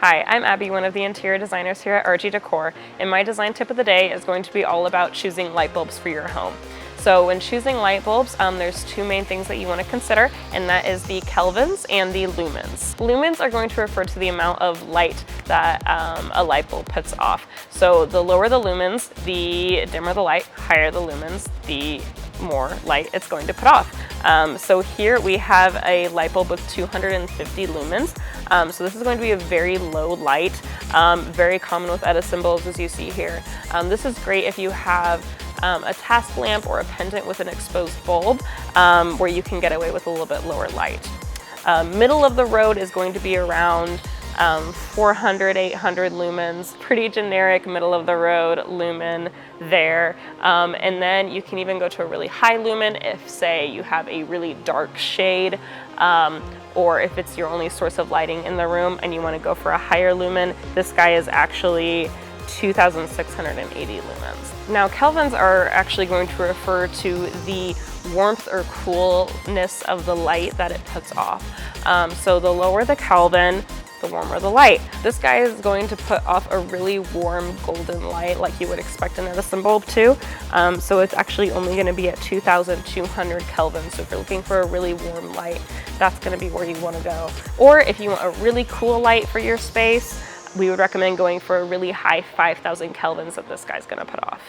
Hi, I'm Abby, one of the interior designers here at RG Decor, and my design tip of the day is going to be all about choosing light bulbs for your home. So when choosing light bulbs, there's two main things that you want to consider, and that is the kelvins and the lumens. Lumens are going to refer to the amount of light that a light bulb puts off. So the lower the lumens, the dimmer the light, higher the lumens, the more light it's going to put off. So here we have a light bulb with 250 lumens. So this is going to be a very low light, very common with Edison bulbs as you see here. This is great if you have a task lamp or a pendant with an exposed bulb where you can get away with a little bit lower light. Middle of the road is going to be around 400, 800 lumens, pretty generic middle of the road lumen there. And then you can even go to a really high lumen if, say, you have a really dark shade, or if it's your only source of lighting in the room and you want to go for a higher lumen. This guy is actually 2,680 lumens. Now, kelvins are actually going to refer to the warmth or coolness of the light that it puts off. So the lower the kelvin, the warmer the light. This guy is going to put off a really warm golden light like you would expect an Edison bulb to. So it's actually only going to be at 2,200 kelvin. So if you're looking for a really warm light, that's going to be where you want to go. Or if you want a really cool light for your space, we would recommend going for a really high 5,000 kelvins that this guy's going to put off.